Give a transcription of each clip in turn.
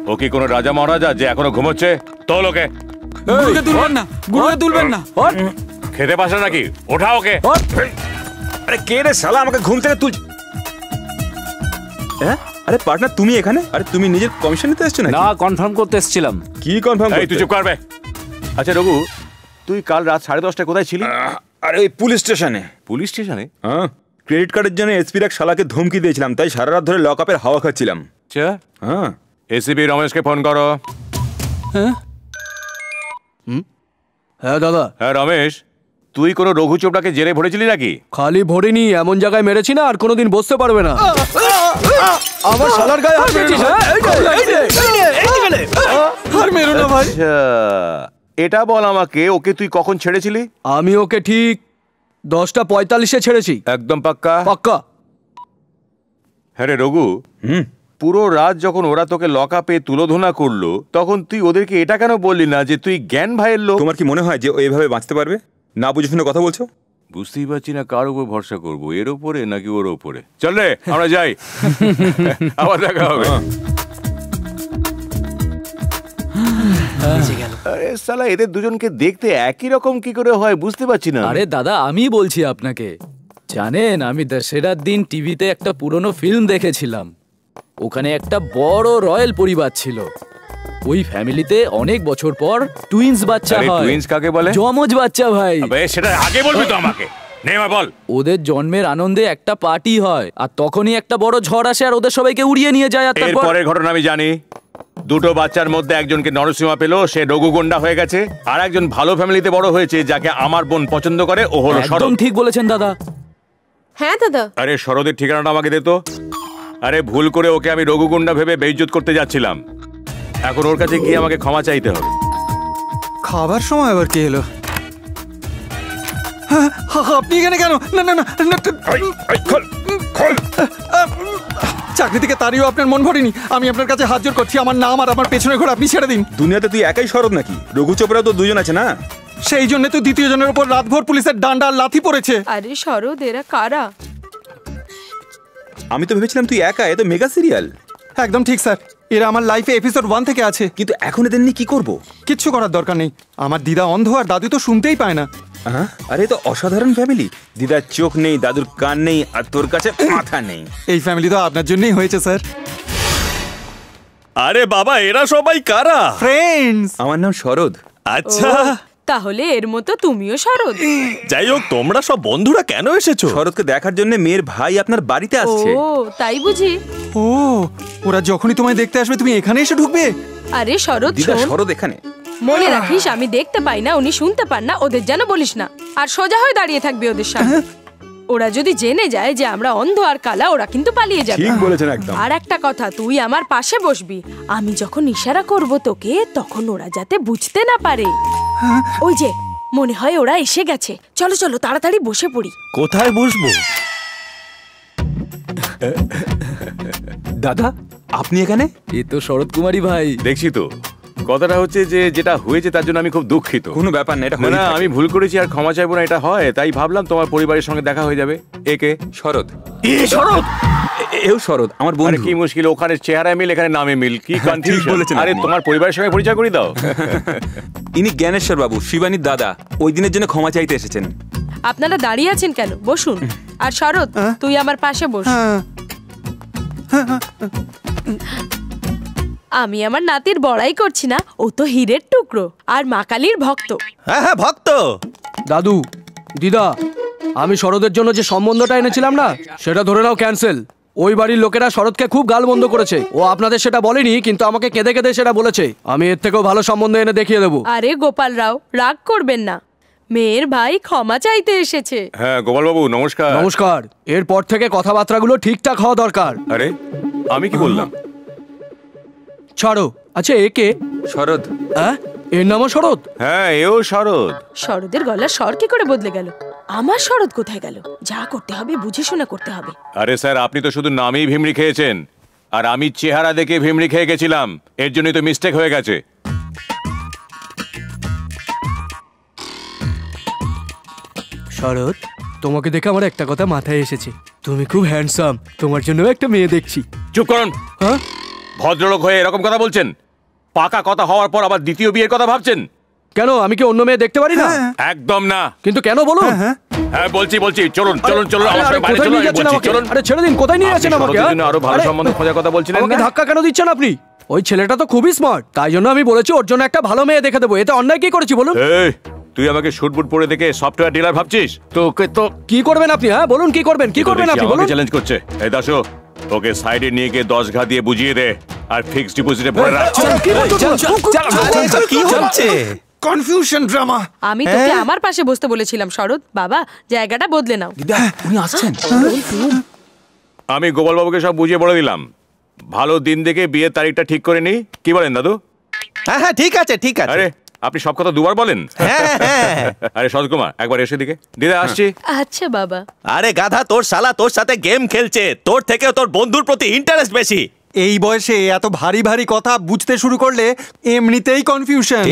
ও কি কোনো রাজা মহারাজা যে এখনো ঘুমোচ্ছে? তোল ওকে। গুরুকে তুলবেন না, গুরুকে তুলবেন না। খেতে পাস না নাকি? ওঠা ওকে। আরে কে রে শালা আমাকে ঘুম থেকে তুল। হ্যাঁ আরে পার্টনার তুমি এখানে? আরে তুমি নিজের কমিশন নিতে এসেছো নাকি? না, কনফার্ম করতে এসেছিলাম। কি কনফার্ম? এই তুই চুপ করবে। আচ্ছা রঘু, তুই কাল রাত 10:30টায় কোথায় ছিলি? আরে ওই পুলিশ স্টেশনে। পুলিশ স্টেশনে? হ্যাঁ, ক্রেডিট কার্ডের জন্য এসপির এক শালাকে ধমকি দিয়েছিলাম, তাই সারা রাত ধরে লকআপের হাওয়া খাচ্ছিলাম। আচ্ছা হ্যাঁ, এসিপি রমেশকে ফোন করো। হ্যাঁ দাদা। হ্যাঁ রমেশ, তুই কোনো রঘু চোপড়াকে জেলে ভরেছিলি নাকি? খালি ভরিনি, এমন জায়গায় মেরেছি না আর কোনোদিন বসতে পারবে না। আমার শালার গায়ে হাত মেরেছিস? আর মেরো না ভাই। আচ্ছা এটা বল আমাকে, ওকে তুই কখন ছেড়েছিলি? আমি ওকে ঠিক 10:45-এ ছেড়েছি। একদম পাক্কা? পাক্কা। হ্যাঁ রে রঘু, পুরো রাত যখন ওরা তোকে লকআপে তুলোধনা করলো, তখন তুই ওদেরকে এটা কেন বললি না যে তুই জ্ঞান ভাইয়ের লোক? তোমার কি মনে হয় যে ও এভাবে বাঁচতে পারবে? না বুঝে শুনে কথা বলছো? বুঝতেই পারছি না কার উপর ভরসা করবো, এর উপরে নাকি ওর উপরে। চল রে আমরা যাই, আবার দেখা হবে। আরে শালা এদের দুজনকে দেখতে একই রকম কি করে হয় বুঝতে পারছি না। আরে দাদা আমি বলছি আপনাকে, জানেন আমি দশেরার দিন টিভিতে একটা পুরনো ফিল্ম দেখেছিলাম। ওখানে একটা বড় রয়্যাল পরিবার ছিল। ওই ফ্যামিলিতে অনেক বছর পর টুইন্স বাচ্চা হয়। টুইন্স কাকে বলে? জমজ বাচ্চা ভাই। আবে সেটা আগে বলবি তো আমাকে। নে বল। ওদের জন্মের আনন্দে একটা পার্টি হয় আর তখনই একটা বড় ঝড় আসে আর ওদের সবাইকে উড়িয়ে নিয়ে যায়। আর এর পরের ঘটনা আমি জানি। দুটো বাচ্চার মধ্যে একজনকে নরসিংহা পেল, সে রঘুগন্ডা হয়ে গেছে, আর একজন ভালো ফ্যামিলিতে বড় হয়েছে যাকে আমার বোন পছন্দ করে, ও হলো শরৎ। একদম ঠিক বলেছেন দাদা। হ্যাঁ দাদা। আরে শরদের ঠিকানাটা আমাকে দে তো। আরে ভুল করে ওকে আমি রঘুগন্ডা ভেবে বেইজ্জত করতে যাচ্ছিলাম, এখন ওর কাছে গিয়ে আমাকে ক্ষমা চাইতে হবে। খাবার সময় আবার কে এলো? আপনি এখানে কেন? না না না, চাকরি থেকে তাড়িয়েও আপনার মন ভরেনি। আমি আপনার কাছে হাত জোড় করছি, আমার নাম আর আমার পেছনে ঘোরা আপনি ছেড়ে দিন। দুনিয়াতে তুই একাই শরৎ নাকি? রঘু চোপড়াও তো দুজন আছে না? সেই জন্য তো দ্বিতীয় জনের উপর রাতভর পুলিশের ডান্ডা আর লাথি পড়েছে। আরে শরৎ, এরা কারা? আমি তো ভেবেছিলাম তুই একা, এ তো মেগা সিরিয়াল। একদম ঠিক স্যার, এরা আমার লাইফে এপিসোড 1 থেকে আছে। কিন্তু এখন এদের নিয়ে কি করবো? কিচ্ছু করার দরকার নেই, আমার দিদা অন্ধ আর দাদু তো শুনতেই পায় না। আরে তো অসাধারণ ফ্যামিলি, দিদার চোখ নেই, দাদুর কান নেই, আর তোর কাছে মাথা নেই। এই ফ্যামিলি তো আপনার জন্যই হয়েছে স্যার। আরে বাবা, এরা সবাই কারা? ফ্রেন্ডস। আমার নাম শরৎ। আচ্ছা, তাহলে এর মতো তুমিও শরৎ? যাই হোক, তোমরা সব বন্ধুরা কেন এসেছো? শরৎকে দেখার জন্য মেয়ের ভাই আপনার বাড়িতে আসছে। ও তাই বুঝি। ও, ওরা যখনই তোমায় দেখতে আসবে তুমি এখানে এসে ঢুকবে? আরে শরৎ দিদা, শোন, শরৎ এখানে। মনে রাখিস আমি দেখতে পাই না, উনি শুনতে পান না, ওদের যেন বলিস না। আর সোজা হয়ে দাঁড়িয়ে থাকবি ওদের সামনে। ওরা যদি জেনে যায় যে আমরা অন্ধ আর কালা, ওরা কিন্তু পালিয়ে যাবে। ঠিক বলেছেন একদম। আর একটা কথা, তুই আমার পাশে বসবি। আমি যখন ইশারা করব তোকে, তখন ওরা যাতে বুঝতে না পারে। ওই যে মনে হয় ওরা এসে গেছে, চলো চলো তাড়াতাড়ি বসে পড়ি। কোথায় বসবো? দাদা, আপনি এখানে? এ তো শরৎ কুমারী ভাই। দেখছি তো, কথাটা হচ্ছে যে যেটা হয়েছে তার জন্য আমি খুব দুঃখিত। কোনো ব্যাপার না, এটা না আমি ভুল করেছি আর ক্ষমা চাইবো না, এটা হয়। তাই ভাবলাম তোমার পরিবারের সঙ্গে দেখা হয়ে যাবে। একে শরৎ। শরৎ? এও শরৎ, আমার বন্ধু। কি মুশকিল, ওখানে চেহারায় মিল, এখানে নামে মিল, কি কনফিউশন। বলেছেন। আরে তোমার পরিবারের সঙ্গে পরিচয় করিয়ে দাও। ইনি জ্ঞানেশ্বর বাবু, শিবানীর দাদা। ওই দিনের জন্য ক্ষমা চাইতে এসেছেন। আপনারা দাঁড়িয়ে আছেন কেন? বসুন। আর শরৎ, তুই আমার পাশে বস। আমি আমার নাতির বড়াই করছি না, ও তো হীরের টুকরো আর মা কালীর ভক্ত। হ্যাঁ হ্যাঁ, ভক্ত। দাদু, দিদা, আমি শরৎের জন্য যে সম্বন্ধটা এনেছিলাম না, সেটা ধরে নাও ক্যান্সেল। ওই বাড়ির লোকেরা শরৎকে খুব গালমন্দ করেছে। ও আপনাদের সেটা বলেনি, কিন্তু আমাকে কেঁদে কেঁদে সেটা বলেছে। আমি এর থেকেও ভালো সম্বন্ধ এনে দেখিয়ে দেবো। আরে গোপাল রাও, রাগ করবেন না, মেয়ের ভাই ক্ষমা চাইতে এসেছে। হ্যাঁ গোপাল বাবু নমস্কার। নমস্কার। এরপর থেকে কথাবার্তাগুলো ঠিকঠাক হওয়া দরকার। আরে আমি কি বললাম? ছাড়ো। আচ্ছা, একে? শরৎ। এর নামও শরৎ? হ্যাঁ, এও শরৎ। শরৎের গলার স্বর কি করে বদলে গেল? আমার শরৎ কোথায় গেল? যা করতে হবে বুঝে শুনে করতে হবে। আরে স্যার, আপনি তো শুধু নামেই ভিমড়ি খেয়েছেন, আর আমি চেহারা দেখে ভিমড়ি খেয়ে গেছিলাম, এর জন্যই তো মিস্টেক হয়ে গেছে। শরৎ, তোমাকে দেখে আমার একটা কথা মাথায় এসেছে। তুমি খুব হ্যান্ডসাম, তোমার জন্য একটা মেয়ে দেখছি। চুপ করুন। ভদ্রলোক হয়ে এরকম কথা বলছেন? পাকা কথা হওয়ার পর আবার দ্বিতীয় বিয়ের কথা ভাবছেন? কেন আমি কি অন্য মেয়ে দেখতে পারি না? একদম না। কিন্তু কেন বলুন? হ্যাঁ বলছি চলুন আমার সঙ্গে বাইরে চলুন, আমি বলছি, চলুন। আরে ছেড়ে দিন, কোথায় নিয়ে যাচ্ছেন আমাকে? শরতের জন্য আরো ভালো আরে, সম্বন্ধ খোঁজার কথা বলছিলেন আমাকে না? ধাক্কা কেন দিচ্ছেন আপনি? ওই ছেলেটা তো খুবই স্মার্ট, তাই জন্য আমি বলেছি ওর জন্য একটা ভালো মেয়ে দেখে দেবো। এতে অন্যায় কি করেছি বলুন? এই, তুই আমাকে শুট বুট পরে দেখে সফটওয়্যার ডিলার ভাবছিস? তোকে তো কি করবেন আপনি? হ্যাঁ বলুন, কি করবেন? কি করবেন আপনি বলুন? চ্যালেঞ্জ করছে। এই দাসো, ওকে সাইডে নিয়ে গিয়ে 10 ঘা দিয়ে বুঝিয়ে দে আর ফিক্সড ডিপোজিটে ভরে রাখ। কি হচ্ছে? Confusion drama. আমি তোকে আমার পাশে বসতে বলেছিলাম শরৎ। বাবা, জায়গাটা বদলে নাও। দিদা উনি আসছেন। আমি গোপাল বাবুকে সব বুঝিয়ে বলে দিলাম। ভালো দিন দেখে বিয়ের তারিখটা ঠিক করে নি। কি বলেন দাদু? হ্যাঁ হ্যাঁ ঠিক আছে ঠিক আছে। আরে আপনি সব কথা দুবার বলেন? হ্যাঁ হ্যাঁ। আরে শরৎ কুমার, একবার এসে দিকে। দিদা আসছি। আচ্ছা বাবা। আরে গাধা, তোর শালা তোর সাথে গেম খেলছে, তোর থেকে তোর বন্ধুর প্রতি ইন্টারেস্ট বেশি। এই বয়সে এত ভারী ভারী কথা বুঝতে শুরু করলে এমনিতেই কনফিউশন।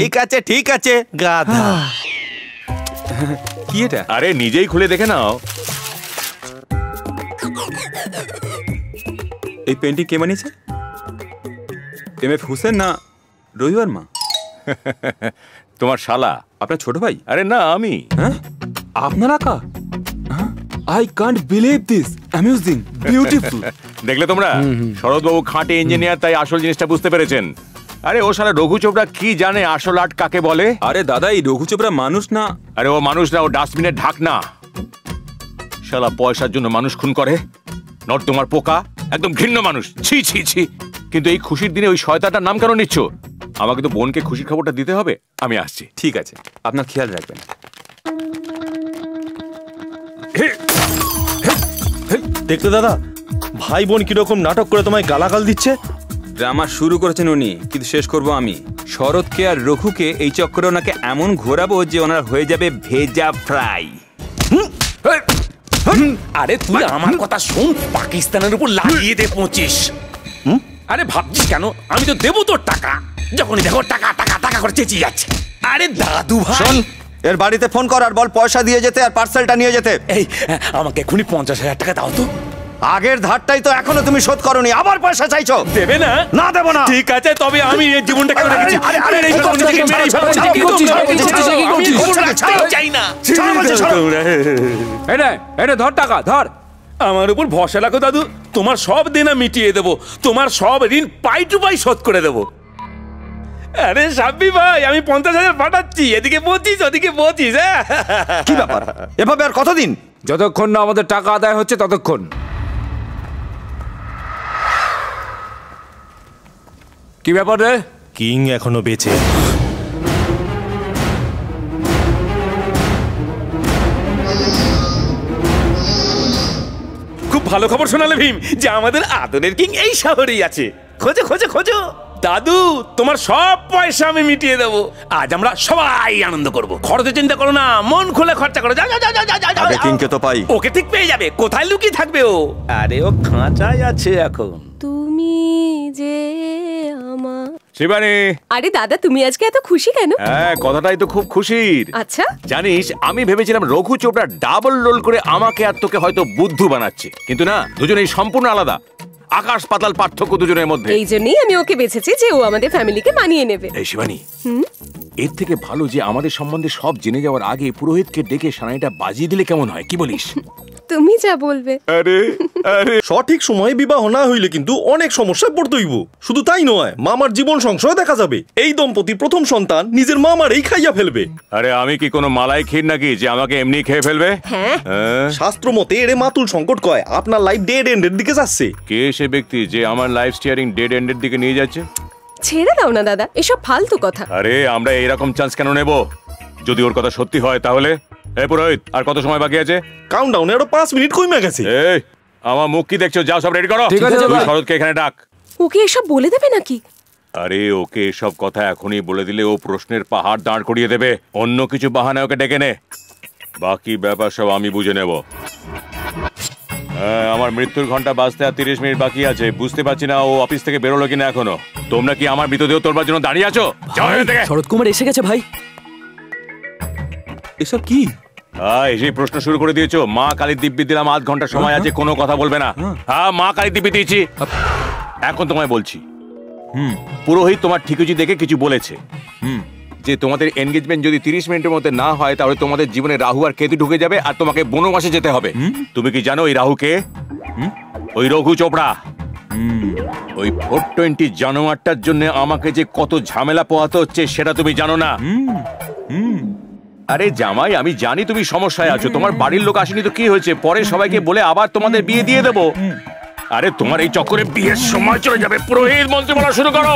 ঠিক আছে গাধা। কি এটা? আরে নিজেই খুলে দেখে নাও। এই পেন্টিং কে বানিয়েছে? এমএফ হুসেন না রবিবার মা? তোমার শালা। আপনার ছোট ভাই? আরে না, আমি। হ্যাঁ আপনার আঁকা? I can't believe this, amusing, beautiful. দেখলে তোমরা, শরৎবাবু খাঁটি ইঞ্জিনিয়ার, তাই আসল জিনিসটা বুঝতে পেরেছেন। আরে ও শালা রঘু চোপড়া কি জানে আসল আর্ট কাকে বলে? আরে দাদা, এই রঘু চোপড়া মানুষ না। আরে ও মানুষ না, ও ডাস্টবিনের ঢাকনা। শালা পয়সার জন্য মানুষ খুন করে, নর্দমার পোকা, একদম ঘৃণ্য মানুষ। ছি ছি ছি। কিন্তু এই খুশির দিনে ওই শয়তানটার নাম কেন নিচ্ছ? আমাকে তো বোনকে খুশির খবরটা দিতে হবে। আমি আসছি। ঠিক আছে, আপনার খেয়াল রাখবেন। দেখলে দাদা, ভাই বোন কিরকম নাটক করে তোমায় গালাগাল দিচ্ছে। ড্রামা শুরু করেছেন উনি, কিন্তু শেষ করব আমি। শরৎকে আর রঘুকে এই চক্করে ওনাকে এমন ঘোরাবো যে ওনার হয়ে যাবে ভেজা ফ্রাই। আরে তুই আমার কথা শোন, পাকিস্তানের উপর লাগিয়ে দে 25। আরে ভাবছিস কেন? আমি তো দেবো তোর টাকা। যখনই দেখো টাকা টাকা টাকা করে চেঁচিয়ে যাচ্ছে। আরে দাদু ভাই, শোন, এর বাড়িতে ফোন কর আর বল পয়সা দিয়ে যেতে আর পার্সেলটা নিয়ে যেতে। এই আমাকে এক্ষুনি 50,000 টাকা দাও তো। আগের ধারটাই তো এখনো তুমি শোধ করনি, আবার পয়সা চাইছো। দেবে না? না দেবো না। ঠিক আছে, তবে আমি এই জীবনটাকে রেখেছি। আরে, আরে, এই জীবনটাকে মেরেই ফেলবো। কি করছিস? আমি ছাড়তে চাই না। এটা ধর টাকা, ধর। আমার উপর ভরসা রাখো দাদু, তোমার সব দেনা মিটিয়ে দেবো, তোমার সব ঋণ পাই টু পাই শোধ করে দেবো। আরে সাব্বি ভাই, আমি 50,000 পাঠাচ্ছি, এদিকে 25 ওদিকে 25। কি ব্যাপার? এভাবে আর কতদিন? যতক্ষণ না আমাদের টাকা আদায় হচ্ছে ততক্ষণ। কি ব্যাপার রে? কিং এখনো বেঁচে। খুব ভালো খবর শোনালে ভীম, যে আমাদের আদরের কিং এই শহরেই আছে। খোঁজো খোঁজো খোঁজো। দাদু, তোমার সব পয়সা আমি মিটিয়ে দেবো। আজ আমরা সবাই আনন্দ করব। খরচের চিন্তা করো না, মন খুলে খরচা করো। যাও যাও যাও যাও যাও। আগে কিংকে তো পাই। ওকে ঠিক পেয়ে যাবে। কোথায় লুকিয়ে থাকবে ও? আরে ও খাঁচায় আছে এখন। তুমি যে আমার। শিবানী। আরে দাদা, তুমি আজকে এত খুশি কেন? হ্যাঁ, কথাটাই তো খুব খুশির। আচ্ছা, জানিস, আমি ভেবেছিলাম রঘু চোপড়া ডাবল রোল করে আমাকে আর তোকে হয়তো বুদ্ধু বানাচ্ছে, কিন্তু না, দুজনেই সম্পূর্ণ আলাদা। আকাশ পাতাল পার্থক্য দুজনের মধ্যে। এই জন্যই আমি ওকে বেছেছি যে ও আমাদের ফ্যামিলিকে মানিয়ে নেবে। এই শিবানী, এর থেকে ভালো যে আমাদের সম্বন্ধে সব জেনে যাওয়ার আগে পুরোহিতকে ডেকে সানাইটা বাজিয়ে দিলে কেমন হয়? কি বলিস? তুমি যা বলবে। আরে আরে, সঠিক সময়ে বিবাহ না হইলে কিন্তু অনেক সমস্যায় পড়তে হইব। শুধু তাই নয়, মামার জীবন সংশয় দেখা যাবে। এই দম্পতি প্রথম সন্তান নিজের মামারই খাইয়া ফেলবে। আরে আমি কি কোনো মালাই ক্ষীর নাকি যে আমাকে এমনি খেয়ে ফেলবে? হ্যাঁ, শাস্ত্র মতে এরে মাতুল সংকট কয়। আপনার লাইফ ডেড এন্ডের দিকে যাচ্ছে। কে সে ব্যক্তি যে আমার লাইফ স্টিয়ারিং ডেড এন্ডের দিকে নিয়ে যাচ্ছে? ছেড়ে দাও না দাদা, এসব ফালতু কথা। আরে আমরা এরকম চান্স কেন নেব? যদি ওর কথা সত্যি হয় তাহলে? এই পুরোহিত, আর কত সময় বাকি আছে? কাউন্টডাউনে আরো 5 মিনিট কমে গেছে। এই, আমার মুখ কি দেখছো? যাও সব রেডি করো। ঠিক আছে, তুই বাবা। শরৎকে এখানে ডাক। ওকে এসব বলে দেবে নাকি? আরে ওকে এসব কথা এখনই বলে দিলে ও প্রশ্নের পাহাড় দাঁড় করিয়ে দেবে। অন্য কিছু বাহানায় ওকে ডেকে নে। বাকি ব্যাপার সব আমি বুঝে নেব। আমার মৃত্যুর ঘন্টা বাজতে আর 30 মিনিট বাকি আছে। বুঝতে পারছি না ও অফিস থেকে বেরোলো কিনা এখনো। তোমরা কি আমার মৃতদেহ তোলবার জন্য দাঁড়িয়ে আছো? যাও এখান থেকে। শরৎ কুমার এসে গেছে ভাই। এসব কি? এসেই প্রশ্ন শুরু করে দিয়েছো। মা কালীর দিব্যি দিলাম, 8 ঘন্টা সময় আছে, কোনো কথা বলবে না। হ্যাঁ, মা কালীর দিব্যি দিয়েছি। এখন তোমায় বলছি, পুরোহিত তোমার ঠিকুজি দেখে কিছু বলেছে যে তোমাদের এনগেজমেন্ট যদি 30 মিনিটের মধ্যে না হয় তাহলে তোমাদের জীবনে রাহু আর কেতু ঢুকে যাবে আর তোমাকে বনবাসে যেতে হবে। তুমি কি জানো ওই রাহুকে? ওই রঘু চোপড়া। ওই 420 জানোয়ারটার জন্য আমাকে যে কত ঝামেলা পোহাতে হচ্ছে সেটা তুমি জানো না। আরে জামাই, আমি জানি তুমি সমস্যায় আছো, তোমার বাড়ির লোক আসেনি তো কি হয়েছে, পরে সবাইকে বলে আবার তোমাদের বিয়ে দিয়ে দেবো। আরে তোমার এই চক্করে বিয়ের সময় চলে যাবে। পুরোহিত মন্ত্র বলা শুরু করো।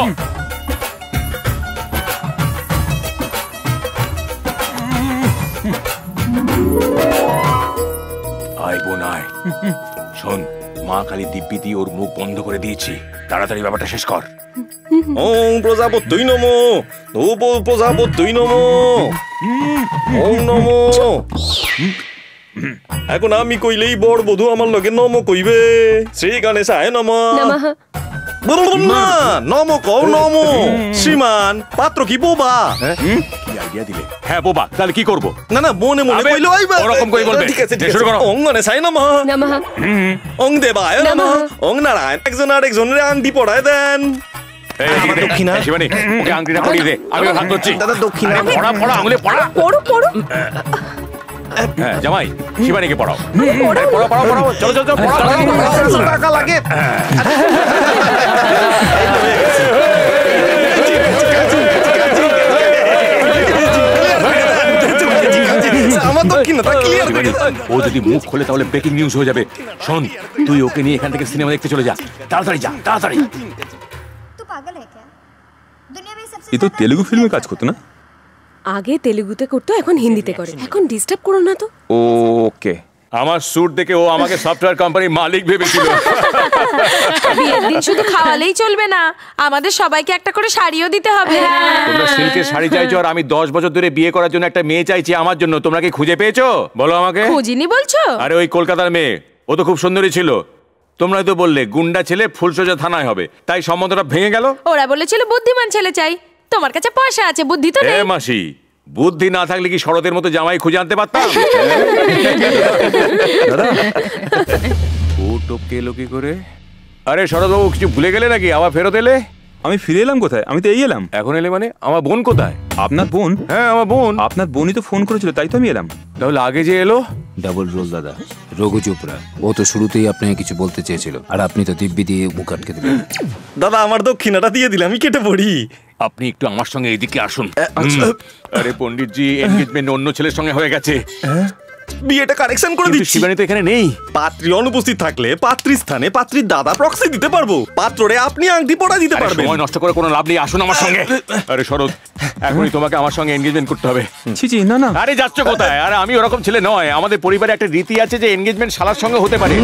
আয় বোন আয়, শোন, মা কালী দিব্যি দিয়ে ওর মুখ বন্ধ করে দিয়েছি, তাড়াতাড়ি ব্যাপারটা শেষ কর। ওম প্রজাপত্যই নমো, ধূপ প্রজাপত্যই নমো, ওম নমো। এখন আমি কইলেই বড় বধূ আমার লগে নমো কইবে। শ্রী গণেশায় নমঃ। বলুন না, নমো কও নমো। শ্রীমান, পাত্র কি বোবা? কি আইডিয়া দিলে? হ্যাঁ বোবা, তাহলে কি করব? না না, মনে মনে কইলো আইবা। ওরকম কই বলবে। ঠিক আছে, ঠিক শুরু আছে। করো। ওং গণেশায় নমঃ। ওং দেবায় নমঃ। ওং নারায়ণ। একজন আরেকজনের আংটি পড়ায় দেন। দক্ষিণা শিবানী, ওকে আংটিটা পরিয়ে দে, আমি হাত ধরছি। দাদা দক্ষিণা। পড়া পড়া, আঙুলে পড়া। পড়ো হ্যাঁ জামাই, শিবানীকে পড়াও। পড়াও পড়াও পড়াও, চলো চলো চলো, পড়াও। টাকা লাগে। আমার দক্ষিণাটা ক্লিয়ার করে দাও। ও যদি মুখ খোলে তাহলে ব্রেকিং নিউজ হয়ে যাবে। শোন, তুই ওকে নিয়ে এখান থেকে সিনেমা দেখতে চলে যা, তাড়াতাড়ি যা, তাড়াতাড়ি। এ তো তেলুগু ফিল্মে কাজ করতো না? আগে তেলুগুতে করতো, এখন হিন্দিতে করে। এখন ডিস্টার্ব করো না তো। ওকে। আমার স্যুট দেখে ও আমাকে সফটওয়্যার কোম্পানির মালিক ভেবেছিল। বিয়ের দিন শুধু খাওয়ালেই চলবে না, আমাদের সবাইকে একটা করে শাড়িও দিতে হবে। তোমরা সিল্কের শাড়ি চাইছো আর আমি 10 বছর ধরে বিয়ে করার জন্য একটা মেয়ে চাইছি আমার জন্য। তোমরা কি খুঁজে পেয়েছো বলো আমাকে? খুঁজিনি বলছো? আরে ওই কলকাতার মেয়ে, ও তো খুব সুন্দরী ছিল। তোমরা তো বললে গুন্ডা ছেলে ফুলসজ্জা থানায় হবে, তাই সম্বন্ধটা ভেঙে গেল। ওরা বলেছিল বুদ্ধিমান ছেলে চাই, তোমার কাছে পয়সা আছে, বুদ্ধি তো নেই। মাসি, বুদ্ধি না থাকলে কি শরতের মতো জামাই খুঁজে আনতে পারতাম? ও টপকে এলো কি করে? আরে শরৎবাবু, কিছু ভুলে গেলে নাকি? আবার ফেরত এলে? আমি ফিরে এলাম কোথায়? আমি তো এই এলাম। এখন এলে মানে? আমার বোন কোথায়? আপনার বোন? হ্যাঁ আমার বোন। আপনার বোনই তো ফোন করেছিল, তাই তো আমি এলাম। তাহলে আগে যে এলো? ডাবল রোল দাদা, রঘু চোপড়া। ও তো শুরুতেই আপনাকে কিছু বলতে চেয়েছিল, আর আপনি তো দিব্যি দিয়ে মুখ আটকে দিলেন। দাদা, আমার দক্ষিণাটা দিয়ে দিলে আমি কেটে পড়ি। আপনি একটু আমার সঙ্গে এইদিকে আসুন। আরে পণ্ডিতজি, এনগেজমেন্ট অন্য ছেলের সঙ্গে হয়ে গেছে। বিয়েটা কারেকশন করে দিচ্ছি। শিবানী তো এখানে নেই। পাত্রী অনুপস্থিত থাকলে পাত্রীর স্থানে পাত্রীর দাদা প্রক্সি দিতে পারবো। পাত্ররে আপনি আংটি পড়া দিতে পারবেন। সময় নষ্ট করে কোনো লাভ নেই, আসুন আমার সঙ্গে। আরে শরৎ, এখনই তোমাকে আমার সঙ্গে এনগেজমেন্ট করতে হবে। ছি ছি, না না। আরে যাচ্ছ কোথায়? আরে আমি ওরকম ছেলে নয়। আমাদের পরিবারে একটা রীতি আছে যে এনগেজমেন্ট শালার সঙ্গে হতে পারে।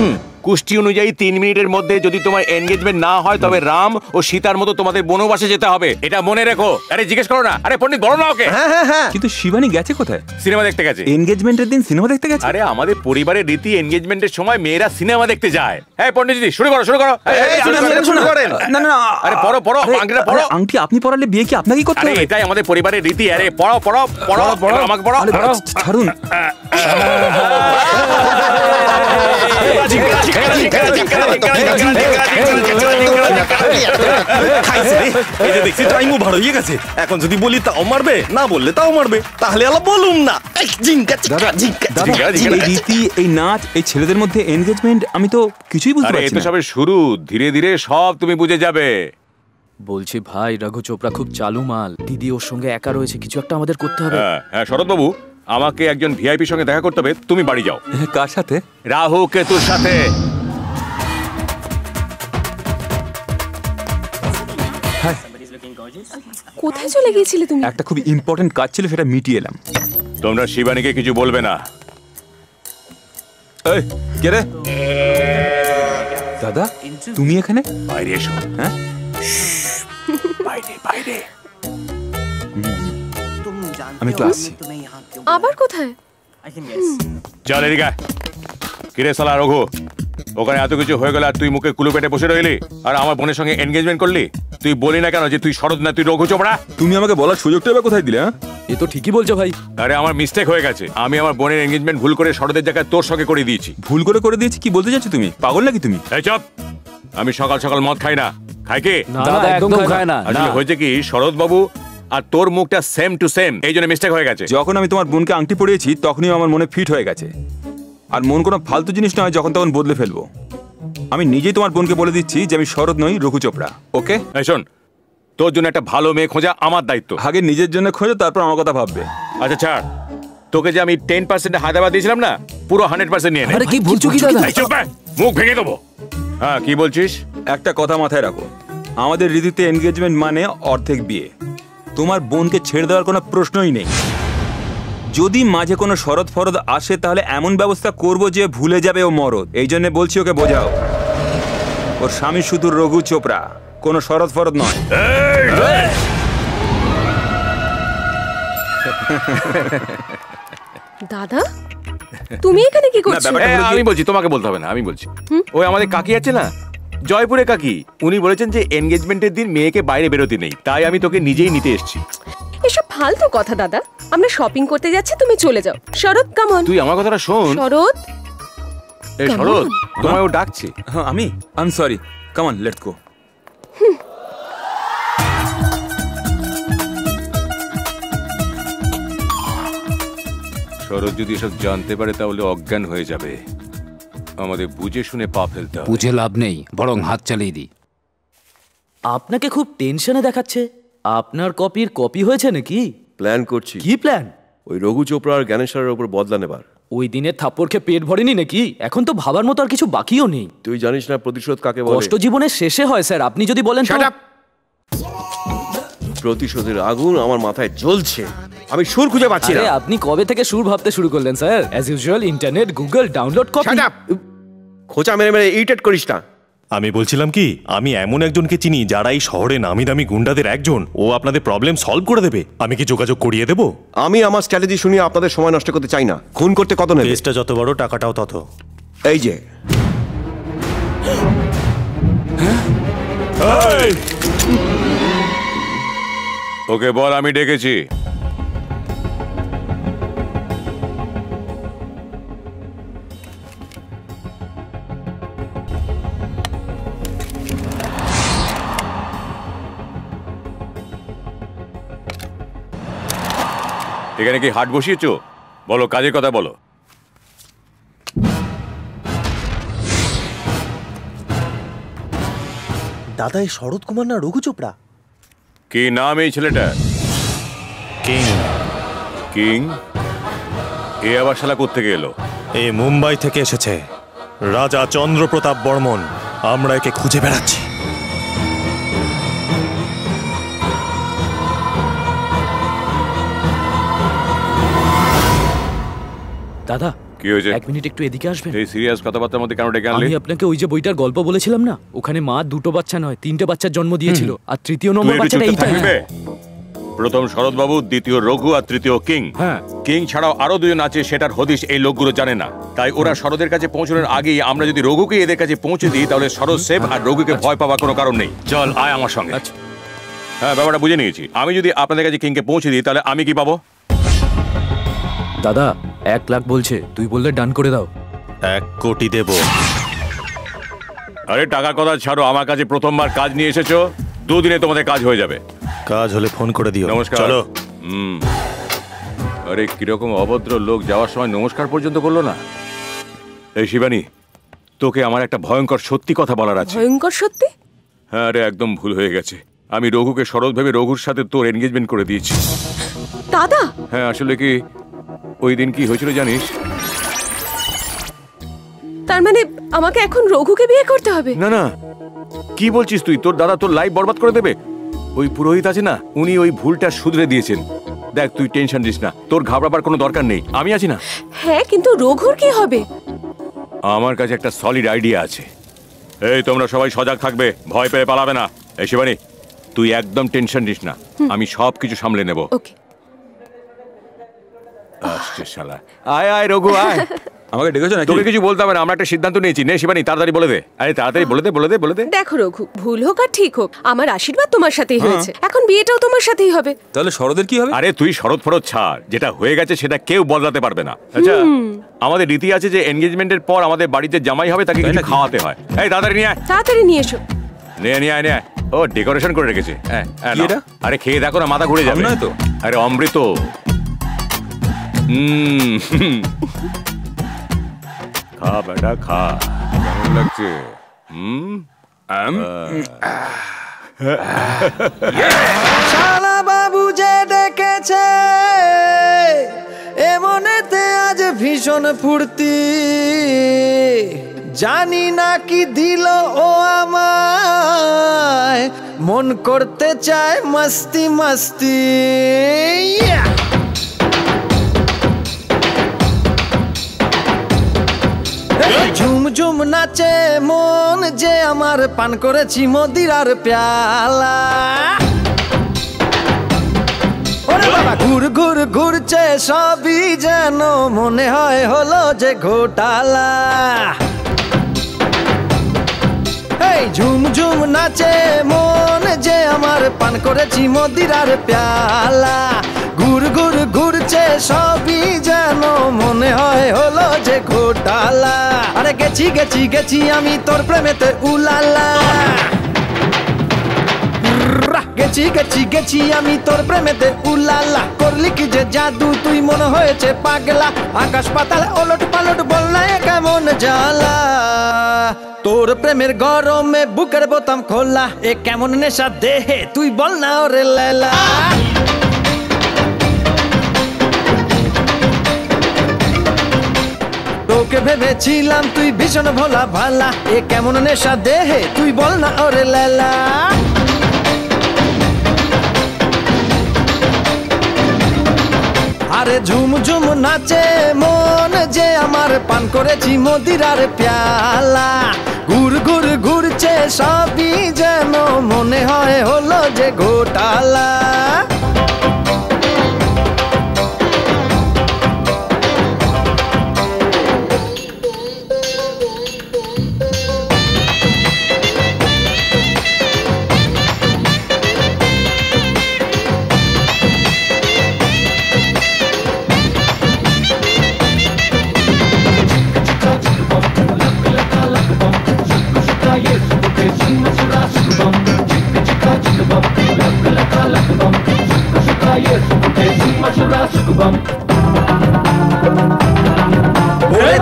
কুষ্টি অনুযায়ী 3 মিনিটের মধ্যে যদি তোমার এনগেজমেন্ট না হয় তবে রাম ও সীতার মতো তোমাদের বনবাসে যেতে হবে, এটা মনে রেখো। আরে জিজ্ঞেস করো না। আরে পণ্ডিত বলো না ওকে। হ্যাঁ। কিন্তু শিবানী গেছে কোথায়? সিনেমা দেখতে গেছে। এনগেজমেন্টের দিন সিনেমা দেখতে গেছে? আরে আমাদের পরিবারের রীতি, এনগেজমেন্টের সময় মেয়েরা সিনেমা দেখতে যায়। হ্যাঁ পণ্ডিতজি, শুরু করো। শুরু করেন। না না, আরে পড়ো, আংটিটা পড়ো। আংটি আপনি পরালে বিয়ে কি আপনাকেই করতে আরে হবে? এটাই আমাদের পরিবারের রীতি। আরে পড়ো, আমাকে পড়ো। ছাড়ুন। এখন যদি বলি তাও মারবে, না বললে তাও মারবে, তাহলে আলা বলুম না। এই রীতি, এই নাচ, এই ছেলেদের মধ্যে এনগেজমেন্ট, আমি তো কিছুই বুঝতে পারছি না। এটা সবে শুরু, ধীরে ধীরে সব তুমি বুঝে যাবে। বলছি ভাই, রঘু চোপড়া খুব চালু মাল। দিদি ওর সঙ্গে একা রয়েছে, কিছু একটা আমাদের করতে হবে। হ্যাঁ শরৎ বাবু, আমাকে একজন ভিআইপি সঙ্গে দেখা করতে হবে, তুমি বাড়ি যাও। কার সাথে? রাহু কেতুর সাথে। কোথায় চলে গিয়েছিলে তুমি? একটা খুব ইম্পর্টেন্ট কাজ ছিল, সেটা মিটিয়ে এলাম। তোমরা শিবানীকে কিছু বলবে না। এই কে রে? দাদা, তুমি এখানে? বাইরে এসো। হ্যাঁ, বাইরে। আমি একটু আসছি। আবার কোথায়? চল এদিকে। কিরে শালা রঘু, ওখানে এত কিছু হয়ে গেল আর তুই মুখে কুলু পেটে বসে রইলি আর আমার বোনের সঙ্গে এনগেজমেন্ট করলি? তুই বলি না কেন যে তুই শরৎ না, তুই রঘু চোপড়া? তুমি আমাকে বলার সুযোগটা এবার কোথায় দিলে? এ তো ঠিকই বলছো ভাই। আরে আমার মিস্টেক হয়ে গেছে। আমি আমার বোনের এনগেজমেন্ট ভুল করে শরতের জায়গায় তোর সঙ্গে করে দিয়েছি। ভুল করে দিয়েছি? কি বলতে চাচ্ছ তুমি? পাগল নাকি তুমি? এই চুপ। আমি সকাল সকাল মদ খাই না। খাই কি? দাদা একদম খায় না। আসলে হয়েছে কি, শরৎ বাবু আর তোর মুখটা সেম টু সেম, এই জন্য মিস্টেক হয়ে গেছে। যখন আমি তোমার বোনকে আংটি পরিয়েছি তখনই আমার মনে ফিট হয়ে গেছে। আর মন কোনো ফালতু জিনিস নয়, যখন তখন বদলে ফেলবো। আমি নিজেই তোমার বোনকে বলে দিচ্ছি যে আমি শরৎ নই, রঘু চোপড়া। ওকে? শোন, তোর জন্য একটা ভালো মেয়ে খোঁজা আমার দায়িত্ব। আগে নিজের জন্য খোঁজো, তারপর আমার কথা ভাববে। আচ্ছা ছাড়, তোকে যে আমি 10% হায়দ্রাবাদ দিয়েছিলাম না, পুরো 100% নিয়ে নে। আরে কি বলছো কি দাদা? চুপ বে, মুখ ভেঙে দেবো। হ্যাঁ, কি বলছিস? একটা কথা মাথায় রাখো, আমাদের রীতিতে এনগেজমেন্ট মানে অর্ধেক বিয়ে। তোমার বোনকে ছেড়ে দেওয়ার কোনো প্রশ্নই নেই। যদি মাঝে কোনো শরৎ ফরদ আসে তাহলে এমন ব্যবস্থা করব যে ভুলে যাবে ও মরদ। এই জন্য বলছি ওকে বোঝাও, ওর স্বামী শুধু রঘু চোপড়া, কোনো শরৎ ফরদ নয়। দাদা তুমি এখানে কি করছো? আমি বলছি, তোমাকে বলতে হবে না, আমি বলছি। ওই আমাদের কাকি আছে না, জয়পুরে কাকি, উনি বলেছেন যে এনগেজমেন্টের দিন মেয়েকে বাইরে বেরোতে নেই, তাই আমি তোকে নিজেই নিতে এসেছি। এসব ফালতু কথা দাদা, আমরা শপিং করতে যাচ্ছি, তুমি চলে যাও। শরৎ কাম অন। তুই আমার কথাটা শোন। শরৎ, এই শরৎ, তোমায় ও ডাকছে। হ্যাঁ আমি sorry, come on let's go. Sharat যদি এসব জানতে পারে তাহলে অজ্ঞান হয়ে যাবে। আমাদের বুঝে শুনে পা ফেলতে হবে। বুঝে লাভ নেই, বরং হাত চালিয়ে দিই। আপনাকে খুব টেনশনে দেখাচ্ছে। আপনার কপির কপি হয়েছে নাকি? প্ল্যান করছি। কি প্ল্যান? ওই রঘু চোপড়া আর জ্ঞানেশ্বরের উপর বদলা নেবার। ওই দিনের থাপ্পড় খেয়ে পেট ভরেনি নাকি? এখন তো ভাবার মতো আর কিছু বাকিও নেই। তুই জানিস না প্রতিশোধ কাকে বলে? কষ্ট জীবনের শেষে হয় স্যার, আপনি যদি বলেন। প্রতিশোধের আগুন আমার মাথায় জ্বলছে, আমি সুর খুঁজে পাচ্ছি না। আপনি কবে থেকে সুর ভাবতে শুরু করলেন sir? As usual internet, Google, download copy. খোঁচা মেরে মেরে ইরিটেট করিস না। আমি বলছিলাম কি, আমি এমন একজনকে চিনি যারা এই শহরে নামি দামি গুন্ডাদের একজন, ও আপনাদের প্রবলেম সলভ করে দেবে। আমি কি যোগাযোগ করিয়ে দেবো? আমি আমার স্ট্র্যাটেজি শুনিয়ে আপনাদের সময় নষ্ট করতে চাই না। খুন করতে কত নেবে? কেসটা যত বড়, টাকাটাও তত। এই যে ওকে বল আমি ডেকেছি। এখানে কি হাট বসিয়েছো? বলো, কাজের কথা বলো। দাদা, এই শরৎ কুমার না রঘু চোপড়া? কি নাম এই ছেলেটা? কিং। কিং? এ আবার শালা কোত্থেকে এলো? এ মুম্বাই থেকে এসেছে, রাজা চন্দ্রপ্রতাপ বর্মন। আমরা একে খুঁজে বেড়াচ্ছি। দাদা কি হয়েছে? 1 মিনিট একটু এদিকে আসবেন। এই সিরিয়াস কথাবার্তার মধ্যে কেন ডেকে আনলি? আমি আপনাকে ওই যে বইটার গল্প বলেছিলাম না, ওখানে মা 2টো বাচ্চা নয় 3টে বাচ্চার জন্ম দিয়েছিল, আর তৃতীয় নম্বর বাচ্চাটা এইটা। প্রথম শরৎ বাবু, দ্বিতীয় রঘু, আর তৃতীয় কিং। হ্যাঁ, কিং ছাড়াও আরো 2জন আছে, সেটার হদিশ এই লোকগুলো জানে না। তাই ওরা শরদের কাছে পৌঁছানোর আগেই আমরা যদি রঘুকে এদের কাছে পৌঁছে দিই তাহলে শরৎ সেফ, আর রঘুকে ভয় পাওয়ার কোনো কারণ নেই। চল আয় আমার সঙ্গে। হ্যাঁ, ব্যাপারটা বুঝে নিয়েছি। আমি যদি আপনাদের কাছে কিংকে পৌঁছে দিই তাহলে আমি কি পাবো? দাদা 1 লাখ বলছে, তুই বললে ডান করে দাও। 1 কোটি দেব। আরে টাকার কথা ছাড়ো, আমার কাছে প্রথমবার কাজ নিয়ে এসেছো, 2 দিনে তোমাদের কাজ হয়ে যাবে। কাজ হলে ফোন করে দিও। নমস্কার। চলো। আরে কিরকম অভদ্র লোক, যাওয়ার সময় নমস্কার পর্যন্ত করলো না। এই শিবানী, তোকে আমার একটা ভয়ঙ্কর সত্যি কথা বলার আছে। ভয়ঙ্কর সত্যি? হ্যাঁ, আরে একদম ভুল হয়ে গেছে। আমি রঘুকে শরৎ ভেবে রঘুর সাথে তোর এনগেজমেন্ট করে দিয়েছি। দাদা? হ্যাঁ, আসলে কি ওই দিন কি হয়েছিল জানিস? তার মানে আমাকে এখন রঘুকে বিয়ে করতে হবে? না না, কি বলছিস তুই? তোর দাদা তোর লাইফ বরবাদ করে দেবে। ওই পুরোহিত আছে না, উনি ওই ভুলটা শুধরে দিয়েছেন। দেখ, তুই টেনশন নিস না, তোর ঘাবড়াবার কোনো দরকার নেই, আমি আছি না। হ্যাঁ, কিন্তু রঘুর কি হবে? আমার কাছে একটা সলিড আইডিয়া আছে। এই তোমরা সবাই সজাগ থাকবে, ভয় পেয়ে পালাবে না। এই শিবানী, তুই একদম টেনশন নিস না, আমি সব কিছু সামলে নেব। ওকে। আসছে শালা। আয় আয় রঘু আয়। আমাকে ডেকেছো নাকি? তোকে কিছু বলতে হবে না, আমরা একটা সিদ্ধান্ত নিয়েছি। নে শিবানী, তাড়াতাড়ি বলে দে। আরে তাড়াতাড়ি বলে দে, বলে দে, বলে দে। দেখো রঘু, ভুল হোক আর ঠিক হোক, আমার আশীর্বাদ তোমার সাথেই হয়েছে, এখন বিয়েটাও তোমার সাথেই হবে। তাহলে শরদের কি হবে? আরে তুই শরৎ ফরৎ ছাড়, যেটা হয়ে গেছে সেটা কেউ বদলাতে পারবে না। আচ্ছা আমাদের রীতি আছে যে এনগেজমেন্টের পর আমাদের বাড়িতে জামাই হবে তাকে কিছু খাওয়াতে হয়। এই তাড়াতাড়ি নিয়ে আয়, তাড়াতাড়ি নিয়ে এসো। নিয়ে আয়। ও ডেকোরেশন করে রেখেছে। আরে খেয়ে দেখো না, মাথা ঘুরে যাবে না তো। আরে অমৃত। খা বেটা খা, কেমন লাগছে? শালা বাবু যে ডেকেছে এমনেতে আজ ভীষণ ফুর্তি, জানি না কি দিল ও আমায়, মন করতে চায় মস্তি মস্তি। ঝুমঝুম নাচে মন যে আমার, পান করেছি মদিরার প্যালা। ওরে বাবা ঘুর ঘুর ঘুরছে সবই যেন মনে হয় হলো যে ঘোটালা। এই ঝুমঝুম নাচে মন যে আমার, পান করেছি মদিরার প্যালা। ঘুর ঘুর ঘুরছে সবই যেন মনে হয় হলো যে ঘোটালা। আরে গেছি গেছি গেছি আমি তোর প্রেমেতে উলালা, গেছি গেছি গেছি আমি তোর প্রেমেতে উলালা। করলি কি যে জাদু তুই মনে হয়েছে পাগলা, আকাশ পাতাল ওলট পালট বল না কেমন জ্বালা। তোর প্রেমের গরমে বুকের বোতাম খোলা, এ কেমন নেশা দেহে তুই বল না ওরে লেলা। তোকে ভেবেছিলাম তুই ভীষণ ভোলা ভালা, এ কেমন নেশা দেহে তুই বল না ওরে লেলা। আরে ঝুমঝুম নাচে মন যে আমার, পান করেছি মদিরার প্যালা। ঘুর ঘুর ঘুরছে সবই যেন মনে হয় হলো যে ঘোটালা।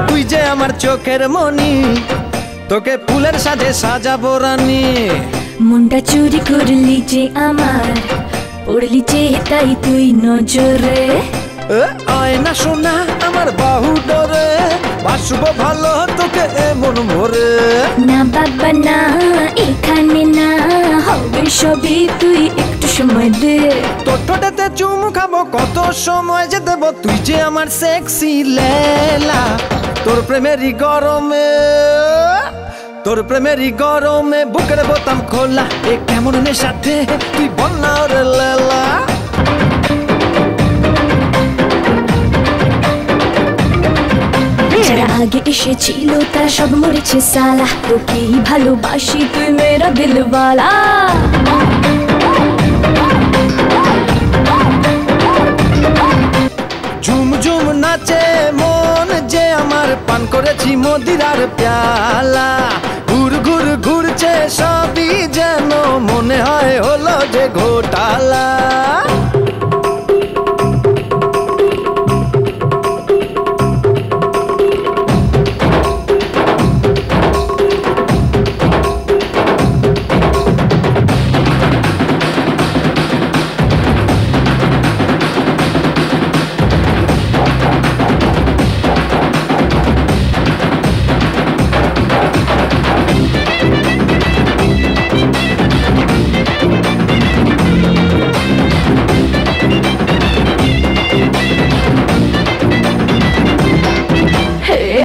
তুই যে আমার চোখের মনি, তোকে ফুলের সাজে সাজাবো রানী। মুন্ডা চুরি করলি যে আমার, পড়লি যে তাই তুই নজরে। আয়না সোনা আমার বাহু ডরে, বাসবো ভালো তোকে এমন ভরে। না বাবা না এখানে না, হবে সবই তুই একটু সময় দে। তোর ঠোঁটেতে চুম খাবো কত সময় যে দেবো, তুই যে আমার সেক্সি লেলা। তোর প্রেমেরই গরমে, তোর প্রেমেরই গরমে বুকের বোতাম খোলা, এ কেমন নেশা দেহে তুই বল না ওরে লেলা। যারা আগে এসেছিল তারা সব মরেছে সালা, তোকেই ভালোবাসি তুই মেরা দিলওয়ালা। ঝুমঝুম নাচে মন যে আমার, পান করেছি মদিরার প্যালা। ঘুর ঘুর ঘুরছে সবই যেন মনে হয় হলো যে ঘোটালা।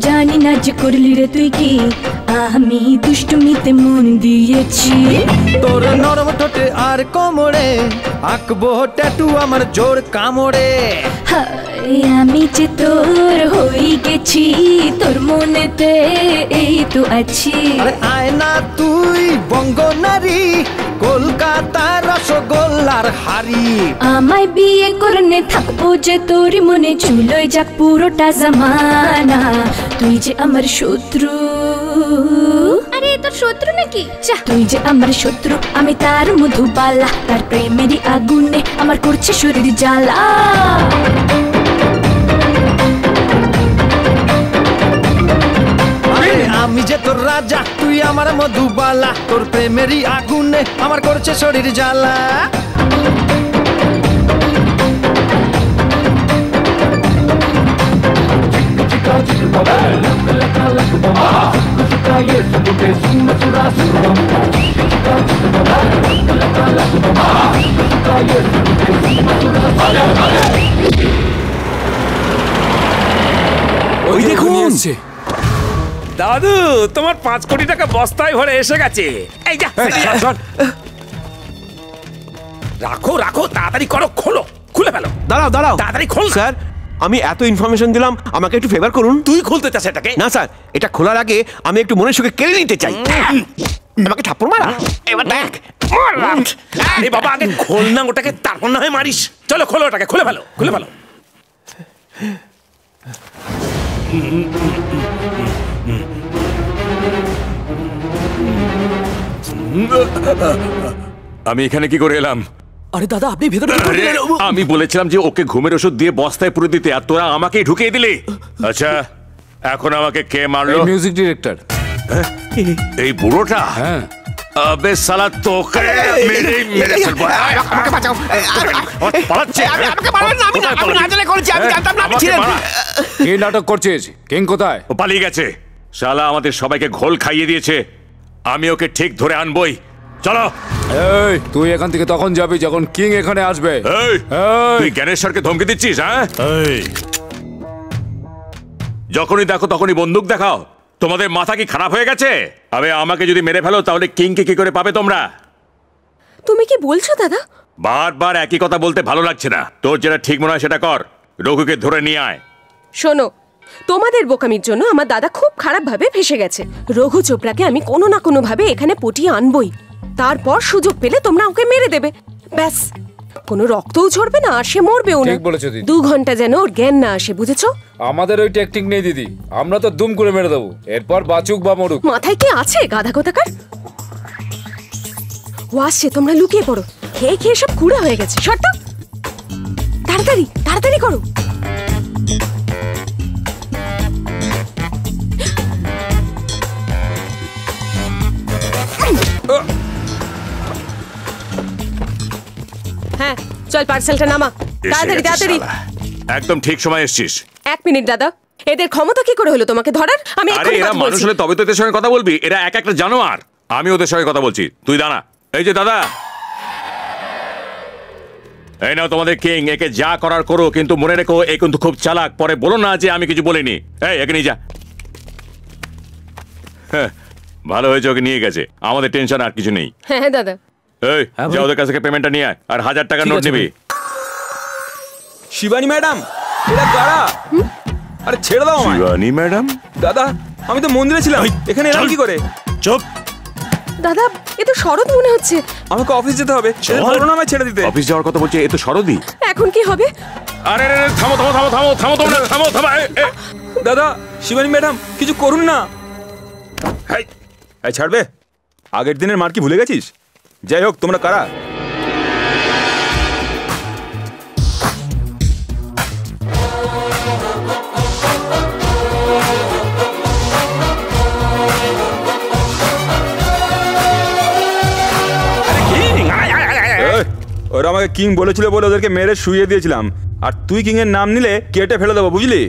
জানি না যে করলি রে তুই কি, আমি দুষ্টুমিতে মন দিয়েছি। তোর নরম ঠোঁটে আর কোমরে আঁকবো ট্যাটু আমার জোর কামড়ে। আমি যে তোর হয়ে গেছি, তোর মনেতে এই তো আছি। আরে আয় না তুই বঙ্গ নারী, কলকাতার রসগোল্লার হাড়ি। আমায় বিয়ে করনে থাকবো যে তোর মনে চুলোয় যাক পুরোটা জামানা, তুই যে আমার শত্রু। আরে তোর শত্রু নাকি? তুই যে আমার শত্রু, আমি তার মধুবালা, তার প্রেমেরই আগুনে আমার করছে শরীর জ্বালা। আমি যে তোর রাজা, তুই আমার মধুবালা, তোর প্রেমেরই আগুনে আমার করছে শরীর জ্বালা। ওই দেখুন দাদু, তোমার 5 কোটি টাকা বস্তায় ভরে এসে গেছে। এই যা রাখো রাখো, তাড়াতাড়ি করো, খোলো, খুলে ফেলো। দাঁড়াও দাঁড়াও, তাড়াতাড়ি খোল। স্যার আমি এত ইনফরমেশন দিলাম, আমাকে একটু ফেভার করুন। তুই খুলতে চাস এটাকে? না স্যার, এটা খোলার আগে আমি একটু মনের সুখে কেড়ে নিতে চাই। আমাকে থাপ্পড় মারা, এবার দেখ। আরে বাবা, আগে খোল না ওটাকে, তারপর না হয় মারিস। চলো খোলো ওটাকে, খুলে ফেলো, খুলে ফেলো। আমি এখানে কি করে এলাম? আরে দাদা, আপনি ভেতরে আমি বলেছিলাম যে ওকে ঘুমের ওষুধ দিয়ে বস্তায় পুরে দিতে, আর তোরা আমাকেই ঢুকিয়ে দিলি। আচ্ছা, এখন আমাকে কে মারলো? Music director. এই বুড়োটা? হ্যাঁ। আবে শালা, তোকে মেরে ফেলবো। আমাকে বাঁচাও। পালাচ্ছে। আমাকে মারবেন না, আমি না জানে করেছি, আমি জানতাম না আপনি ছিলেন। কে নাটক করছিস? কিং কোথায়? ও পালিয়ে গেছে। শালা আমাদের সবাইকে ঘোল খাইয়ে দিয়েছে। আমি ওকে ঠিক ধরে আনবই। চলো। এই, তুই এখান থেকে তখন যাবি যখন কিং এখানে আসবে। এই, তুই জ্ঞানেশ্বরকে ধমকি দিচ্ছিস? হ্যাঁ, যখনই দেখো তখনই বন্দুক দেখাও। তোমাদের মাথা কি খারাপ হয়ে গেছে? আবে, আমাকে যদি মেরে ফেলো তাহলে কিংকে কি করে পাবে তোমরা? তুমি কি বলছো দাদা? বারবার একই কথা বলতে ভালো লাগছে না। তোর যেটা ঠিক মনে হয় সেটা কর। রঘুকে ধরে নিয়ে আয়। শোনো, তোমাদের বোকামির জন্য আমার দাদা খুব খারাপ ভাবে ফেসে গেছে। রঘু চোপড়াকে আমি কোনো না কোনো ভাবে এখানে পটিয়ে আনবই। তারপর সুযোগ পেলে তোমরা ওকে মেরে দেবে, ব্যাস। কোনো রক্তও ঝরবে না, আর সে মরবেও না। ঠিক বলেছো দিদি। 2 ঘন্টা যেন ওর জ্ঞান না আসে, বুঝেছো? আমাদের ওই টেকনিক নেই দিদি, আমরা তো দুম করে মেরে দেবো, এরপর বাঁচুক বা মরুক। মাথায় কি আছে গাধা কোথাকার? ও আসছে, তোমরা লুকিয়ে পড়ো। খেয়ে খেয়ে সব কুড়া হয়ে গেছে। শর্ত, তাড়াতাড়ি তাড়াতাড়ি করো। হ্যাঁ, চল পার্সেলটা নামা, তাড়াতাড়ি তাড়াতাড়ি। একদম ঠিক সময় এসেছিস। 1 মিনিট দাদা, এদের ক্ষমতা কি করে হলো তোমাকে ধরার? আমি আরে এরা মানুষ হলে তবে তো এদের সঙ্গে কথা বলবি। এরা এক একটা জানোয়ার। আমি ওদের সঙ্গে কথা বলছি, তুই দাঁড়া। এই যে দাদা, এই নাও তোমাদের কিং। একে যা করার করো, কিন্তু মনে রেখো এ কিন্তু খুব চালাক। পরে বলো না যে আমি কিছু বলিনি। এই, একে নিয়ে যা। ভালো হয়েছে, ওকে নিয়ে গেছে। আমাদের টেনশন আর কিছু নেই। হ্যাঁ দাদা। এই, যা ওদের কাছ থেকে পেমেন্টটা নিয়ে আয়, আর 1000 টাকার নোট নিবি। শিবানী ম্যাডাম, এরা কারা? আরে ছেড়ে দাও আমায়। শিবানী ম্যাডাম? দাদা, আমি তো মন্দিরে ছিলাম, এখানে এলাম কি করে? চুপ। দাদা, এ তো শরৎ মনে হচ্ছে। আমাকে অফিস যেতে হবে, আমায় ছেড়ে দিতে। অফিস যাওয়ার কথা বলছে, এ তো শরৎই। এখন কি হবে? আরে থামো থামো থামো থামো থামো, তোমরা থামো থামো। দাদা, শিবানী ম্যাডাম কিছু করুন না। এই ছাড়বে? আগের দিনের মার কি ভুলে গেছিস? যাই হোক, তোমরা কারা? ওরা আমাকে কিং বলেছিল বলে ওদেরকে মেরে শুইয়ে দিয়েছিলাম, আর তুই কিং এর নাম নিলে কেটে ফেলে দেবো, বুঝলি?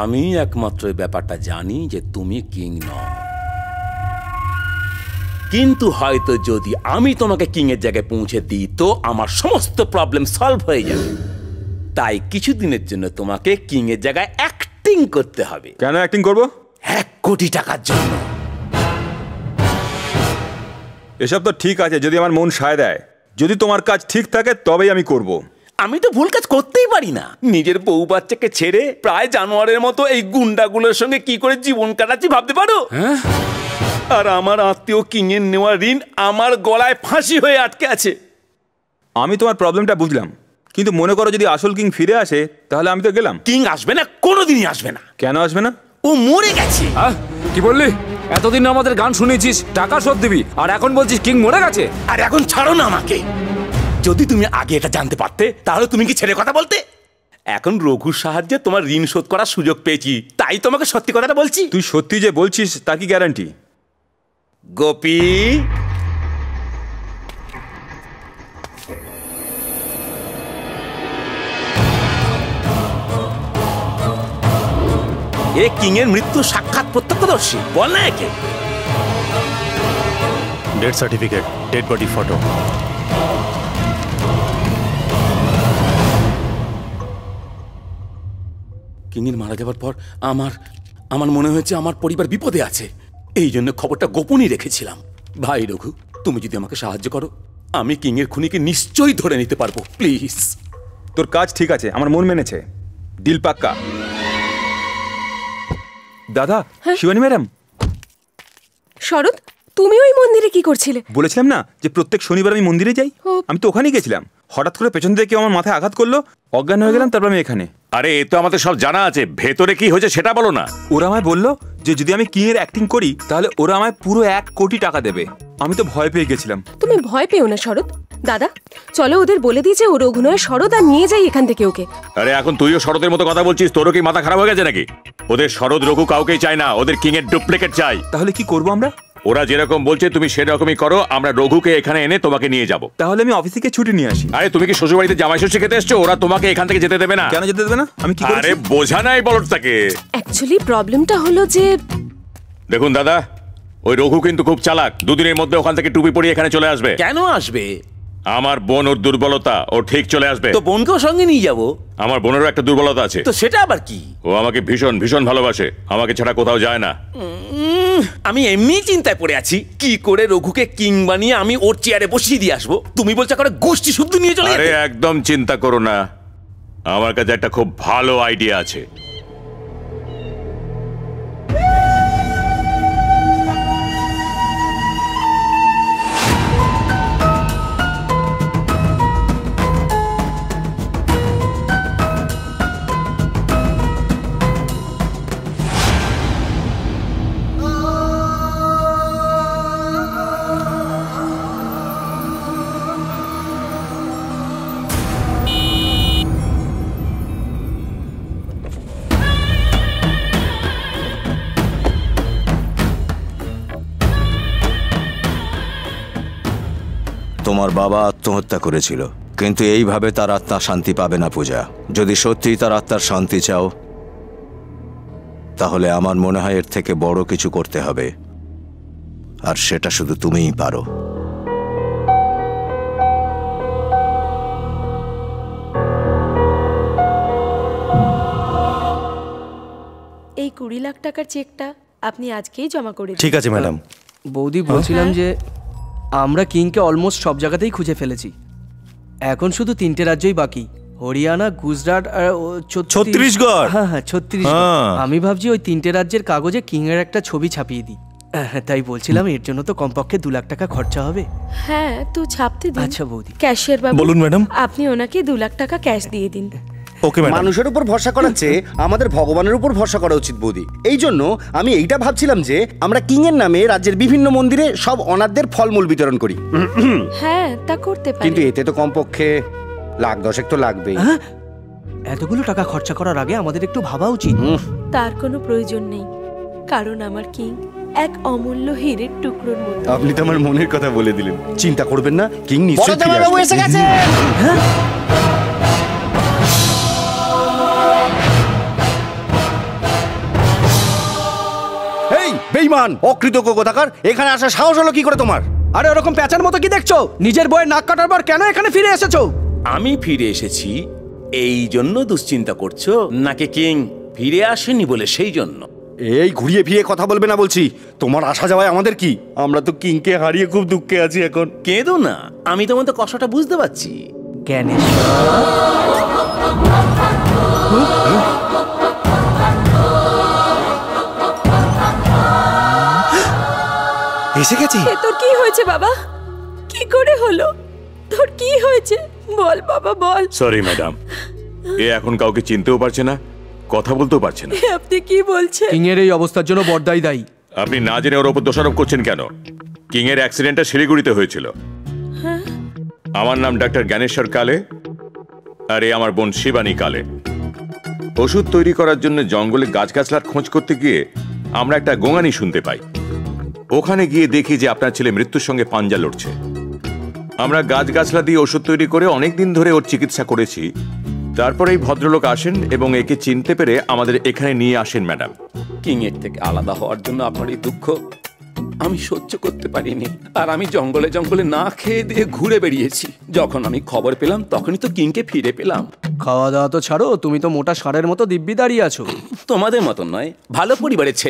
আমি একমাত্র ব্যাপারটা জানি যে তুমি কিং নও, কিন্তু হয়তো যদি আমি তোমাকে কিং এর জায়গায় পৌঁছে দিই তো আমার সমস্ত প্রবলেম সলভ হয়ে যাবে। তাই কিছুদিনের জন্য তোমাকে কিং এর জায়গায় অ্যাক্টিং করতে হবে। কেন অ্যাক্টিং করব? 1 কোটি টাকার জন্য। এসব তো ঠিক আছে যদি আমার মন সায় দেয়। যদি তোমার কাজ ঠিক থাকে তবেই আমি করব। আমি তো ভুল কাজ করতেই পারি না। নিজের বউ বাচ্চাকে ছেড়ে প্রায় জানোয়ারের মতো এই গুন্ডাগুলোর সঙ্গে কি করে জীবন কাটাচ্ছি ভাবতে পারো? আর আমার আত্মীয় কিং এর নেওয়া ঋণ আমার গলায় ফাঁসি হয়ে আটকে আছে। আমি তোমার প্রবলেমটা বুঝলাম, কিন্তু মনে করো যদি আসল কিং ফিরে আসে তাহলে আমি তো গেলাম। কিং আসবে না, কোনোদিনই আসবে না। কেন আসবে না? ও মরে গেছে। কি বললি? এতদিন আমাদের গান শুনেছিস, টাকা শোধ দিবি, আর এখন বলছিস কিং মরে গেছে? আর এখন ছাড়ো না আমাকে। যদি তুমি আগে এটা জানতে পারতে তাহলে তুমি কি ছেড়ে কথা বলতে? এখন রঘুর সাহায্যে তোমার ঋণ শোধ করার সুযোগ পেয়েছি, তাই তোমাকে সত্যি কথাটা বলছি। তুই সত্যি যে বলছিস তা কি গ্যারান্টি? গোপী, এ কিং এর মৃত্যু সাক্ষাৎ প্রত্যক্ষদর্শী, বল না একে। Death certificate, dead body photo. King এর মারা যাওয়ার পর আমার মনে হয়েছে আমার পরিবার বিপদে আছে, এই জন্য খবরটা গোপনই রেখেছিলাম। ভাই রঘু, তুমি যদি আমাকে সাহায্য করো, আমি কিং এর খুনিকে নিশ্চয়ই ধরে নিতে পারবো, প্লিজ। তোর কাজ ঠিক আছে, আমার মন মেনেছে, ডিল পাক্কা। দাদা, শিবানী ম্যাডাম। শরৎ, তুমি ওই মন্দিরে কি করছিলে? বলেছিলাম না যে প্রত্যেক শনিবার আমি মন্দিরে যাই। আমি তো ওখানেই গেছিলাম, হঠাৎ করে পেছন থেকে কেউ আমার মাথায় আঘাত করলো, অজ্ঞান হয়ে গেলাম, তারপর আমি এখানে। আরে এ তো আমাদের সব জানা আছে, ভেতরে কি হয়েছে সেটা বলো না। ওরা আমায় বললো যে যদি আমি কিং এর অ্যাক্টিং করি তাহলে ওরা আমায় পুরো 1 কোটি টাকা দেবে। আমি তো ভয় পেয়ে গেছিলাম। তুমি ভয় পেও না শরৎ। দাদা, চলো ওদের বলে দিই যে ওর অভিনয় শরৎ, আর নিয়ে যাই এখান থেকে ওকে। আরে এখন তুইও শরতের মতো কথা বলছিস, তোরও কি মাথা খারাপ হয়ে গেছে নাকি? ওদের শরৎ রঘু কাউকেই চাই না, ওদের কিং এর ডুপ্লিকেট চাই। তাহলে কি করবো আমরা? ওরা যেরকম বলছে তুমি সেরকমই করো, আমরা রঘুকে এখানে এনে তোমাকে নিয়ে যাব। তাহলে আমি অফিস থেকে ছুটি নিয়ে আসি। আরে তুমি কি শ্বশুরবাড়িতে জামাই ষষ্ঠী খেতে এসছো? ওরা তোমাকে এখান থেকে যেতে দেবে না। কেন যেতে দেবে না? আমি কি করেছি? আরে বোঝা নাই বলটাকে। অ্যাকচুয়ালি প্রবলেমটা হলো যে, দেখুন দাদা, ওই রঘু কিন্তু খুব চালাক, দুদিনের মধ্যে ওখান থেকে টুপি পরিয়ে এখানে চলে আসবে। কেন আসবে? আমার বোন ওর দুর্বলতা, ও ঠিক চলে আসবে। তো বোনকেও সঙ্গে নিয়ে যাবো। আমার বোনেরও একটা দুর্বলতা আছে। তো সেটা আবার কি? ও আমাকে ভীষণ ভীষণ ভালোবাসে, আমাকে ছাড়া কোথাও যায় না। আমি এমনি চিন্তায় পড়ে আছি, কি করে রঘুকে কিং বানিয়ে আমি ওর চেয়ারে বসিয়ে দিয়ে আসবো। তুমি বলছো করে গোষ্ঠী শুদ্ধ নিয়ে চলে। আরে একদম চিন্তা করো না, আমার কাছে একটা খুব ভালো আইডিয়া আছে। তোমার বাবা আত্মহত্যা করেছিল, কিন্তু এইভাবে তার আত্মা শান্তি পাবে না পূজা। যদি সত্যিই তার আত্মার শান্তি চাও তাহলে আমার মনে হয় এর থেকে বড় কিছু করতে হবে, আর সেটা শুধু তুমিই পারো। এই 20 লাখ টাকার চেকটা আপনি আজকেই জমা করে দিন। ঠিক আছে ম্যাডাম। বৌদি, বলছিলাম যে আমরা কিংকে অলমোস্ট সব জায়গাতেই খুঁজে ফেলেছি, এখন শুধু 3টে রাজ্যই বাকি, হরিয়ানা, গুজরাট আর ছত্তিশগড়। হ্যাঁ হ্যাঁ, ছত্তিশগড়। আমি ভাবছি ওই 3টে রাজ্যের কাগজে কিং এর একটা ছবি ছাপিয়ে দিই। তাই বলছিলাম এর জন্য তো কমপক্ষে 2 লাখ টাকা খরচা হবে। হ্যাঁ, তো ছাপতে দিন। আচ্ছা বৌদি। ক্যাশিয়ার বাবু, বলুন ম্যাডাম। আপনি ওনাকে 2 লাখ টাকা ক্যাশ দিয়ে দিন। Okay madam. মানুষের উপর ভরসা করার চেয়ে আমাদের ভগবানের উপর ভরসা করা উচিত বৌদি। এই জন্য আমি এইটা ভাবছিলাম যে আমরা কিং এর নামে রাজ্যের বিভিন্ন মন্দিরে সব অনাথদের ফলমূল বিতরণ করি। হ্যাঁ, তা করতে পারি, কিন্তু এতে তো কমপক্ষে 1,10,000 তো লাগবেই। এতগুলো টাকা খরচা করার আগে আমাদের একটু ভাবা উচিত। তার কোনো প্রয়োজন নেই, কারণ আমার কিং এক অমূল্য হীরের টুকরোর মতো। আপনি তো আমার মনের কথা বলে দিলেন। চিন্তা করবেন না, কিং নিশ্চয়ই ফিরে আসবে। এসে গেছে। এই বেঈমান, অকৃতজ্ঞ কোথাকার, এখানে আসার সাহস হলো কি করে তোমার? আরে ওরকম প্যাঁচার মতো কি দেখছো? নিজের বইয়ের নাক কাটার পর কেন এখানে ফিরে এসেছো? আমি ফিরে এসেছি এই জন্য দুশ্চিন্তা করছো, নাকি কিং ফিরে আসেনি বলে সেই জন্য? এই ঘুরিয়ে ফিরে কথা বলবে না বলছি। তোমার আসা যাওয়ায় আমাদের কি? আমরা তো কিংকে হারিয়ে খুব দুঃখে আছি এখন। কেঁদো না, আমি তোমাদের কষ্টটা বুঝতে পারছি। জ্ঞানেশ, এসে গেছি। তোর কি হয়েছে বাবা? কি করে হলো? তোর কি হয়েছে বল বাবা বল। সরি ম্যাডাম, এ এখন কাউকে চিনতেও পারছে না, কথা বলতেও পারছে না। আপনি কি বলছেন? কিং এর এই অবস্থার জন্য বড়দাই দায়ী। আপনি না জেনে ওর ওপর দোষারোপ করছেন কেন? কিং এর অ্যাক্সিডেন্টটা শিলিগুড়িতে হয়েছিল। আমার নাম ডাক্তার জ্ঞানেশ্বর কালে, আর এ আমার বোন শিবানী কালে। ওষুধ তৈরি করার জন্য জঙ্গলে গাছগাছলার খোঁজ করতে গিয়ে আমরা একটা গোঙানি শুনতে পাই। ওখানে গিয়ে দেখি যে আপনার ছেলে মৃত্যুর সঙ্গে পাঞ্জা লড়ছে। আমরা গাছগাছলা দিয়ে ওষুধ তৈরি করে অনেকদিন ধরে ওর চিকিৎসা করেছি। তারপরে এই ভদ্রলোক আসেন এবং একে চিনতে পেরে আমাদের এখানে নিয়ে আসেন ম্যাডাম। কিং এর থেকে আলাদা হওয়ার জন্য আপনার এই দুঃখ আমি সহ্য করতে পারিনি। আর আমি জঙ্গলে জঙ্গলে না খেয়ে দিয়ে ঘুরে বেরিয়েছি। যখন আমি খবর পেলাম তখনই তো কিংকে ফিরে পেলাম। খাওয়া দাওয়া তো ছাড়ো, তুমি তো মোটা ষাঁড়ের মতো দিব্যি দাঁড়িয়ে আছো। তোমাদের মতন নয়, ভালো পরিবারের ছেলে।